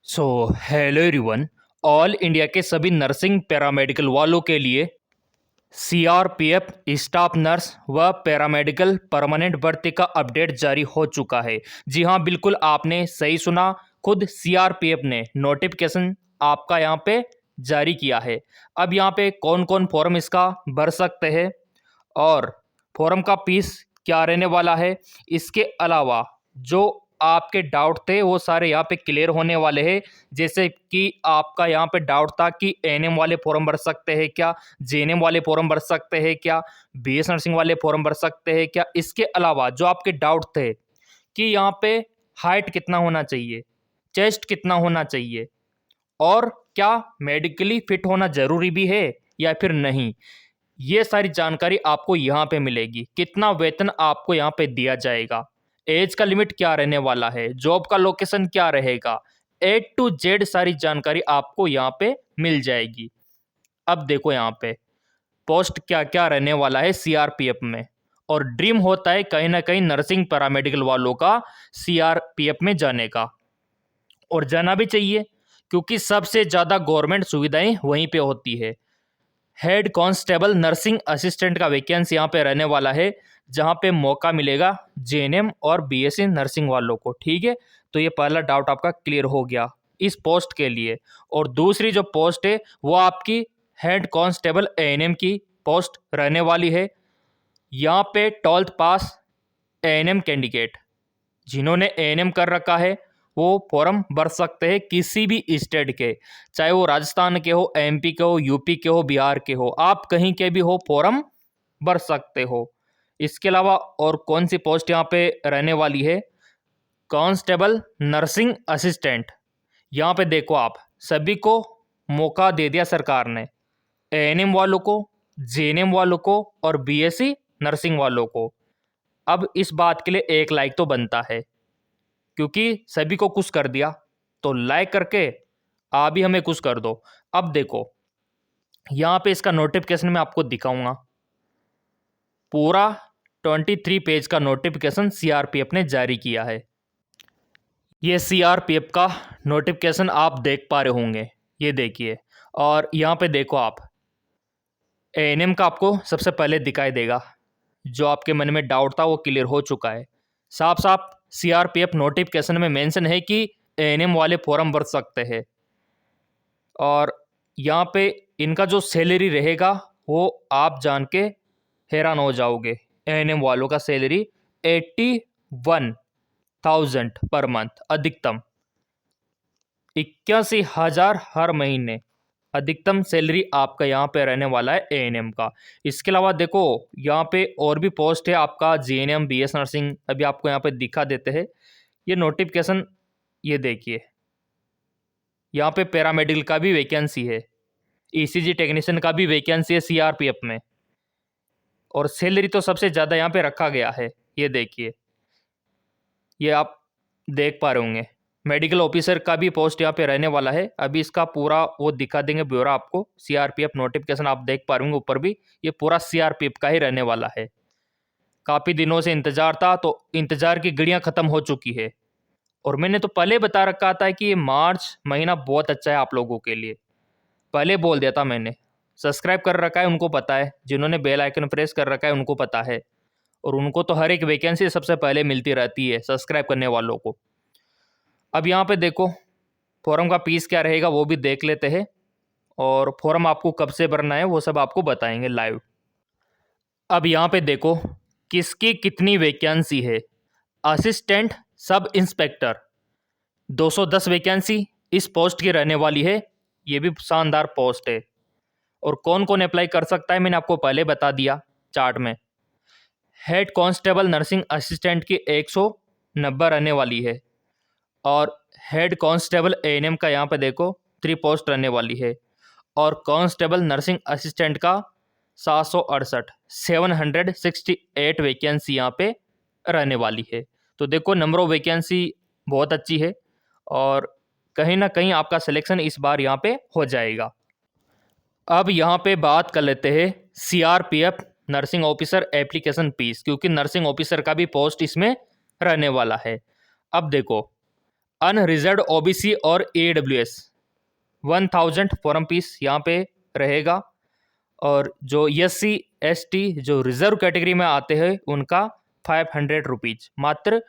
So hello everyone. All India के सभी nursing paramedical वालों के लिए सीआरपीएफ स्टाफ नर्स व पैरामेडिकल परमानेंट भर्ती का अपडेट जारी हो चुका है। जी हाँ, बिल्कुल आपने सही सुना। खुद सीआरपीएफ ने नोटिफिकेशन आपका यहाँ पे जारी किया है। अब यहाँ पे कौन कौन फॉर्म इसका भर सकते हैं और फॉर्म का फीस क्या रहने वाला है, इसके अलावा जो आपके डाउट थे वो सारे यहाँ पे क्लियर होने वाले हैं। जैसे कि आपका यहाँ पे डाउट था कि एएनएम वाले फॉर्म भर सकते हैं क्या, जेएनएम वाले फॉर्म भर सकते हैं क्या, बीएस नर्सिंग वाले फॉर्म भर सकते हैं क्या। इसके अलावा जो आपके डाउट थे कि यहाँ पे हाइट कितना होना चाहिए, चेस्ट कितना होना चाहिए और क्या मेडिकली फिट होना जरूरी भी है या फिर नहीं, ये सारी जानकारी आपको यहाँ पे मिलेगी। कितना वेतन आपको यहाँ पे दिया जाएगा, एज का लिमिट क्या रहने वाला है, जॉब का लोकेशन क्या रहेगा, A to Z सारी जानकारी आपको यहाँ पे मिल जाएगी। अब देखो यहाँ पे पोस्ट क्या क्या रहने वाला है सीआरपीएफ में। और ड्रीम होता है कहीं ना कहीं नर्सिंग पैरामेडिकल वालों का सीआरपीएफ में जाने का, और जाना भी चाहिए क्योंकि सबसे ज़्यादा गवर्नमेंट सुविधाएं वहीं पे होती है। हेड कांस्टेबल नर्सिंग असिस्टेंट का वैकेंसी यहाँ पे रहने वाला है, जहाँ पे मौका मिलेगा जेएनएम और बीएससी नर्सिंग वालों को। ठीक है, तो ये पहला डाउट आपका क्लियर हो गया इस पोस्ट के लिए। और दूसरी जो पोस्ट है वो आपकी हेड कांस्टेबल एएनएम की पोस्ट रहने वाली है। यहाँ पे 12th पास एएनएम कैंडिडेट जिन्होंने एएनएम कर रखा है वो फॉर्म भर सकते हैं किसी भी स्टेट के, चाहे वो राजस्थान के हो, एमपी के हो, यूपी के हो, बिहार के हो, आप कहीं के भी हो फॉर्म भर सकते हो। इसके अलावा और कौन सी पोस्ट यहाँ पे रहने वाली है, कांस्टेबल नर्सिंग असिस्टेंट। यहाँ पे देखो आप सभी को मौका दे दिया सरकार ने, एएनएम वालों को, जेएनएम वालों को और बीएससी नर्सिंग वालों को। अब इस बात के लिए एक लाइक तो बनता है क्योंकि सभी को खुश कर दिया, तो लाइक करके आप भी हमें खुश कर दो। अब देखो यहाँ पे इसका नोटिफिकेशन मैं आपको दिखाऊंगा। पूरा 23 पेज का नोटिफिकेशन सीआरपीएफ ने जारी किया है। ये सीआरपीएफ का नोटिफिकेशन आप देख पा रहे होंगे, ये देखिए। और यहाँ पे देखो आप एएनएम का आपको सबसे पहले दिखाई देगा। जो आपके मन में डाउट था वो क्लियर हो चुका है। साफ साफ सीआरपीएफ नोटिफिकेशन में मेंशन है कि एएनएम वाले फॉर्म भर सकते हैं। और यहाँ पे इनका जो सैलरी रहेगा वो आप जान के हैरान हो जाओगे। एएनएम वालों का सैलरी 81,000 पर मंथ, अधिकतम 81,000 हर महीने अधिकतम सैलरी आपका यहाँ पे रहने वाला है एएनएम का। इसके अलावा देखो यहाँ पे और भी पोस्ट है आपका जेएनएम बीएस नर्सिंग, अभी आपको यहाँ पे दिखा देते हैं ये नोटिफिकेशन। ये देखिए यहाँ पे पैरामेडिकल का भी वैकेंसी है, ईसीजी टेक्नीशियन का भी वैकेंसी है सीआरपीएफ में। और सैलरी तो सबसे ज़्यादा यहाँ पे रखा गया है, ये देखिए, ये आप देख पा रहे होंगे। मेडिकल ऑफिसर का भी पोस्ट यहाँ पे रहने वाला है। अभी इसका पूरा वो दिखा देंगे ब्यौरा आपको। सीआरपीएफ नोटिफिकेशन आप देख पा रहे होंगे ऊपर भी, ये पूरा सीआरपीएफ का ही रहने वाला है। काफ़ी दिनों से इंतज़ार था, तो इंतज़ार की घड़ियाँ ख़त्म हो चुकी है। और मैंने तो पहले बता रखा था कि ये मार्च महीना बहुत अच्छा है आप लोगों के लिए, पहले बोल दिया था मैंने। सब्सक्राइब कर रखा है उनको पता है, जिन्होंने बेल आइकन प्रेस कर रखा है उनको पता है। और उनको तो हर एक वैकेंसी सबसे पहले मिलती रहती है सब्सक्राइब करने वालों को। अब यहाँ पे देखो फॉर्म का फीस क्या रहेगा वो भी देख लेते हैं, और फॉर्म आपको कब से भरना है वो सब आपको बताएंगे लाइव। अब यहाँ पे देखो किसकी कितनी वैकेंसी है। असिस्टेंट सब इंस्पेक्टर 210 वैकेंसी इस पोस्ट की रहने वाली है। ये भी शानदार पोस्ट है। और कौन कौन अप्लाई कर सकता है मैंने आपको पहले बता दिया चार्ट में। हेड कांस्टेबल नर्सिंग असिस्टेंट की 190 रहने वाली है। और हेड कांस्टेबल एएनएम का यहाँ पे देखो 3 पोस्ट रहने वाली है। और कांस्टेबल नर्सिंग असिस्टेंट का 768 768 वैकेंसी यहाँ पे रहने वाली है। तो देखो नंबर ऑफ वैकेंसी बहुत अच्छी है, और कहीं ना कहीं आपका सिलेक्शन इस बार यहाँ पे हो जाएगा। अब यहाँ पे बात कर लेते हैं CRPF nursing officer application fees, क्योंकि नर्सिंग ऑफिसर का भी पोस्ट इसमें रहने वाला है। अब देखो अनरिजर्व ओबीसी और AWS 1000 फॉरम फीस यहाँ पे रहेगा। और जो SC ST जो रिजर्व कैटेगरी में आते हैं उनका 500 रुपीज, मात्र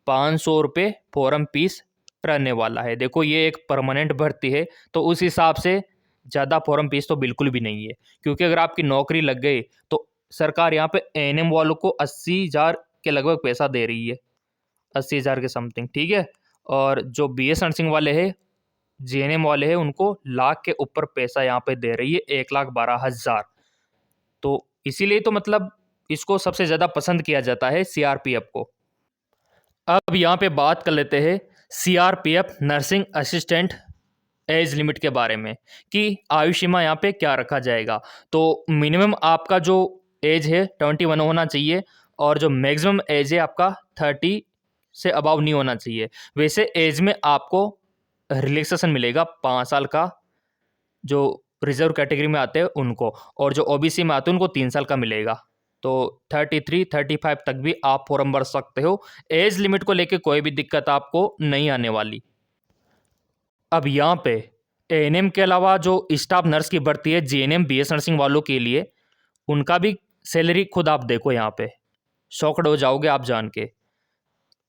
500 रुपये फॉरम फीस रहने वाला है। देखो ये एक परमानेंट भर्ती है तो उस हिसाब से ज़्यादा फॉरम फीस तो बिल्कुल भी नहीं है, क्योंकि अगर आपकी नौकरी लग गई तो सरकार यहाँ पे ANM वालों को 80,000 के लगभग पैसा दे रही है, 80,000 के समथिंग, ठीक है। और जो BS नर्सिंग वाले हैं, GNM वाले हैं, उनको लाख के ऊपर पैसा यहाँ पे दे रही है, 1,12,000। तो इसीलिए तो मतलब इसको सबसे ज़्यादा पसंद किया जाता है CRPF को। अब यहाँ पे बात कर लेते हैं CRPF nursing assistant age limit के बारे में कि आयु सीमा यहाँ पे क्या रखा जाएगा। तो मिनिमम आपका जो एज है 21 होना चाहिए और जो मैक्सिमम एज है आपका 30 से अबाव नहीं होना चाहिए। वैसे एज में आपको रिलैक्सेशन मिलेगा 5 साल का, जो रिजर्व कैटेगरी में आते हैं उनको, और जो OBC में आते हैं उनको 3 साल का मिलेगा। तो 33-35 तक भी आप फॉर्म भर सकते हो। एज लिमिट को लेके कोई भी दिक्कत आपको नहीं आने वाली। अब यहाँ पे ANM के अलावा जो स्टाफ नर्स की भर्ती है GNM BS नर्सिंग वालों के लिए, उनका भी सैलरी खुद आप देखो, यहाँ पे शॉक्ड हो जाओगे आप जान के।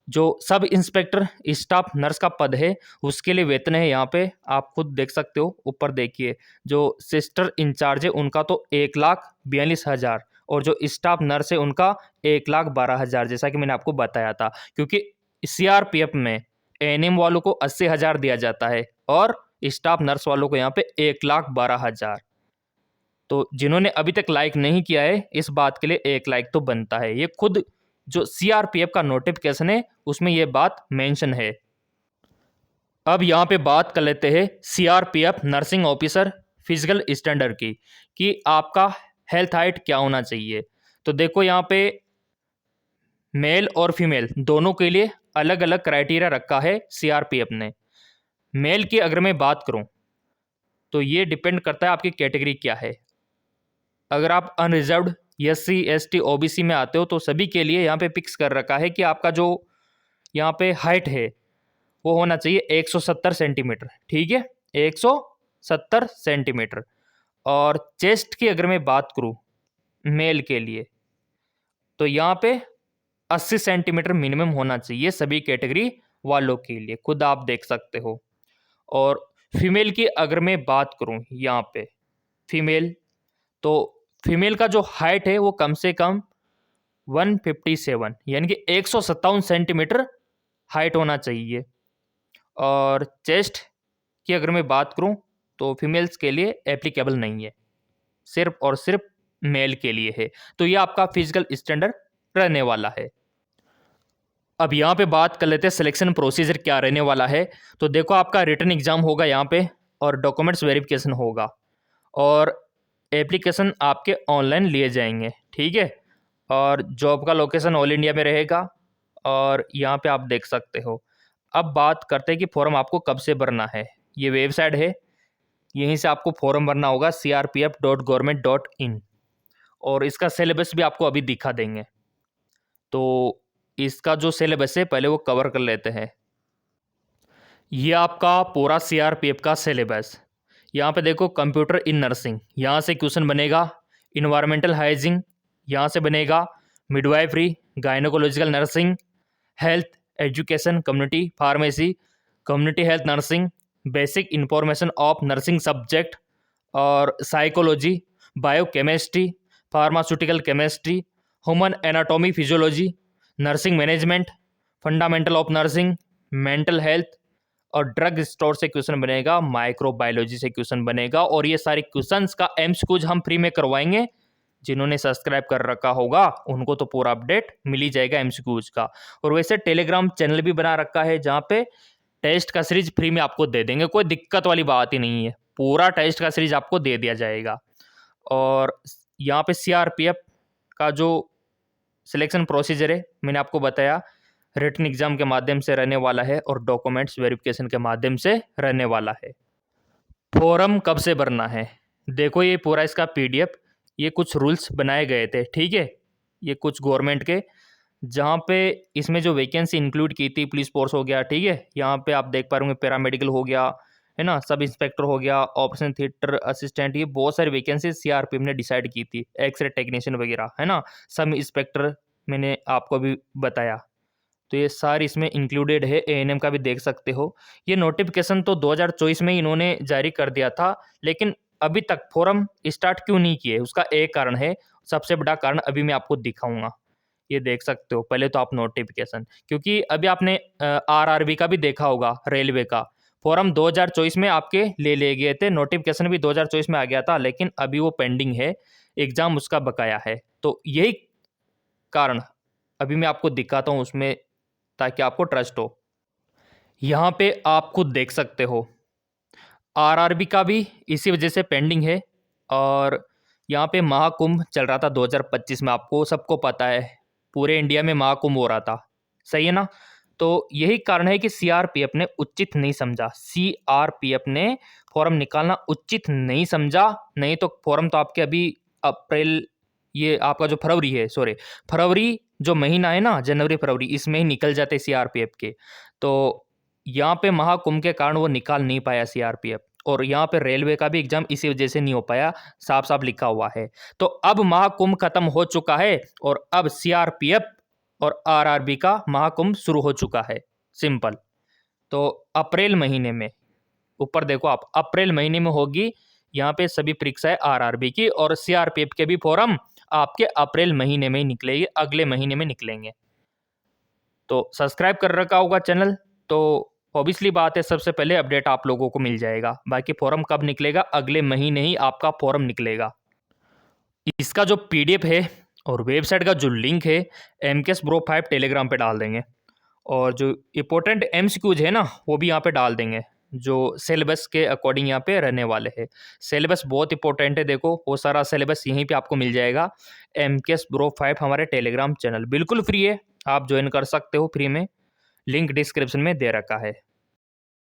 जो सब इंस्पेक्टर स्टाफ नर्स का पद है उसके लिए वेतन है यहाँ पे आप खुद देख सकते हो, ऊपर देखिए। जो सिस्टर इंचार्ज है उनका तो 1,42,000 और जो स्टाफ नर्स है उनका 1,12,000, जैसा कि मैंने आपको बताया था। क्योंकि CRPF में ANM वालों को 80,000 दिया जाता है और स्टाफ नर्स वालों को यहाँ पे 1,12,000। तो जिन्होंने अभी तक लाइक नहीं किया है, इस बात के लिए 1 लाइक तो बनता है। ये खुद जो CRPF का नोटिफिकेशन है उसमें ये बात मेंशन है। अब यहाँ पे बात कर लेते हैं CRPF nursing officer physical standard की कि आपका हेल्थ हाइट क्या होना चाहिए। तो देखो यहाँ पे मेल और फीमेल दोनों के लिए अलग अलग क्राइटेरिया रखा है CRPF ने। मेल की अगर मैं बात करूँ तो ये डिपेंड करता है आपकी कैटेगरी क्या है। अगर आप अनरिजर्व्ड SC ST OBC में आते हो तो सभी के लिए यहाँ पे फिक्स कर रखा है कि आपका जो यहाँ पे हाइट है वो होना चाहिए 170 सेंटीमीटर, ठीक है, 170 सेंटीमीटर। और चेस्ट की अगर मैं बात करूँ मेल के लिए तो यहाँ पे 80 सेंटीमीटर मिनिमम होना चाहिए सभी कैटेगरी वालों के लिए, खुद आप देख सकते हो। और फीमेल की अगर मैं बात करूँ यहाँ पे फीमेल, तो फीमेल का जो हाइट है वो कम से कम 157 यानी कि 157 सेंटीमीटर हाइट होना चाहिए। और चेस्ट की अगर मैं बात करूं तो फीमेल्स के लिए एप्लीकेबल नहीं है, सिर्फ और सिर्फ मेल के लिए है। तो ये आपका फिजिकल स्टैंडर्ड रहने वाला है। अब यहाँ पे बात कर लेते हैं सिलेक्शन प्रोसीजर क्या रहने वाला है। तो देखो आपका रिटन एग्जाम होगा यहाँ पे और डॉक्यूमेंट्स वेरिफिकेशन होगा और एप्लीकेशन आपके ऑनलाइन लिए जाएंगे, ठीक है। और जॉब का लोकेशन ऑल इंडिया में रहेगा और यहाँ पे आप देख सकते हो। अब बात करते हैं कि फॉर्म आपको कब से भरना है। ये वेबसाइट है, यहीं से आपको फॉर्म भरना होगा crpf.government.in और इसका सिलेबस भी आपको अभी दिखा देंगे। तो इसका जो सिलेबस है पहले वो कवर कर लेते हैं। ये आपका पूरा CRPF का सिलेबस। यहाँ पे देखो कंप्यूटर इन नर्सिंग, यहाँ से क्वेश्चन बनेगा। इन्वायरमेंटल हाइजीन यहाँ से बनेगा। Midwifery, gynaecological nursing, health education, community pharmacy, community health nursing, basic information of nursing subject और psychology, biochemistry, pharmaceutical chemistry, human anatomy physiology, nursing management, fundamental of nursing, mental health और drug store से question बनेगा। Microbiology से question बनेगा और ये सारे questions का MCQs हम फ्री में करवाएंगे। जिन्होंने सब्सक्राइब कर रखा होगा उनको तो पूरा अपडेट मिल ही जाएगा MCQs का। और वैसे टेलीग्राम चैनल भी बना रखा है जहाँ पे टेस्ट का सीरीज फ्री में आपको दे देंगे, कोई दिक्कत वाली बात ही नहीं है, पूरा टेस्ट का सीरीज आपको दे दिया जाएगा। और यहाँ पे CRPF का जो सिलेक्शन प्रोसीजर है मैंने आपको बताया, रिटन एग्जाम के माध्यम से रहने वाला है और डॉक्यूमेंट्स वेरिफिकेशन के माध्यम से रहने वाला है। फॉर्म कब से भरना है, देखो ये पूरा इसका PDF, ये कुछ रूल्स बनाए गए थे, ठीक है। ये कुछ गवर्नमेंट के जहाँ पे इसमें जो वैकेंसी इंक्लूड की थी, पुलिस फोर्स हो गया, ठीक है, यहाँ पे आप देख पा रहे होंगे पैरामेडिकल हो गया, है ना, सब इंस्पेक्टर हो गया, ऑपरेशन थिएटर असिस्टेंट, ये बहुत सारी वैकेंसी सीआरपीएफ ने डिसाइड की थी, एक्सरे टेक्नीशियन वगैरह, है ना, सब इंस्पेक्टर मैंने आपको भी बताया। तो ये सारी इसमें इंक्लूडेड है। एएनएम का भी देख सकते हो। ये नोटिफिकेशन तो 2024 में इन्होंने जारी कर दिया था, लेकिन अभी तक फोरम स्टार्ट क्यों नहीं किए, उसका एक कारण है, सबसे बड़ा कारण अभी मैं आपको दिखाऊंगा। ये देख सकते हो, पहले तो आप नोटिफिकेशन, क्योंकि अभी आपने आरआरबी का भी देखा होगा, रेलवे का फॉर्म 2024 में आपके ले गए थे, नोटिफिकेशन भी 2024 में आ गया था, लेकिन अभी वो पेंडिंग है, एग्जाम उसका बकाया है। तो यही कारण अभी मैं आपको दिखाता हूँ उसमें, ताकि आपको ट्रस्ट हो। यहाँ पे आप खुद देख सकते हो, आरआरबी का भी इसी वजह से पेंडिंग है। और यहाँ पे महाकुंभ चल रहा था 2025 में, आपको सबको पता है, पूरे इंडिया में महाकुंभ हो रहा था, सही है ना। तो यही कारण है कि सीआरपीएफ ने उचित नहीं समझा, सीआरपीएफ ने फॉर्म निकालना उचित नहीं समझा। नहीं तो फॉर्म तो आपके अभी अप्रैल, ये आपका जो फरवरी है, सॉरी फरवरी जो महीना है ना, जनवरी फरवरी, इसमें ही निकल जाते सीआरपीएफ के। तो यहाँ पे महाकुंभ के कारण वो निकाल नहीं पाया सीआरपीएफ, और यहाँ पे रेलवे का भी एग्जाम इसी वजह से नहीं हो पाया, साफ साफ लिखा हुआ है। तो अब महाकुंभ खत्म हो चुका है, और अब सीआरपीएफ और आरआरबी का महाकुंभ शुरू हो चुका है, सिंपल। तो अप्रैल महीने में, ऊपर देखो आप, अप्रैल महीने में होगी यहाँ पे सभी परीक्षाएं आरआरबी की, और सीआरपीएफ के भी फॉर्म आपके अप्रैल महीने में ही निकलेंगे, अगले महीने में निकलेंगे। तो सब्सक्राइब कर रखा होगा चैनल, तो ऑब्वियसली बात है सबसे पहले अपडेट आप लोगों को मिल जाएगा। बाकी फॉर्म कब निकलेगा, अगले महीने ही आपका फॉर्म निकलेगा। इसका जो पीडीएफ है और वेबसाइट का जो लिंक है, एमकेएस ब्रो 5 टेलीग्राम पे डाल देंगे, और जो इंपॉर्टेंट एमसीक्यूज है ना, वो भी यहाँ पे डाल देंगे, जो सिलेबस के अकॉर्डिंग यहाँ पे रहने वाले हैं। सिलेबस बहुत इंपॉर्टेंट है, देखो वो सारा सिलेबस यहीं पे आपको मिल जाएगा। एमकेएस ब्रो 5 हमारे टेलीग्राम चैनल बिल्कुल फ्री है, आप ज्वाइन कर सकते हो फ्री में, लिंक डिस्क्रिप्शन में दे रखा है।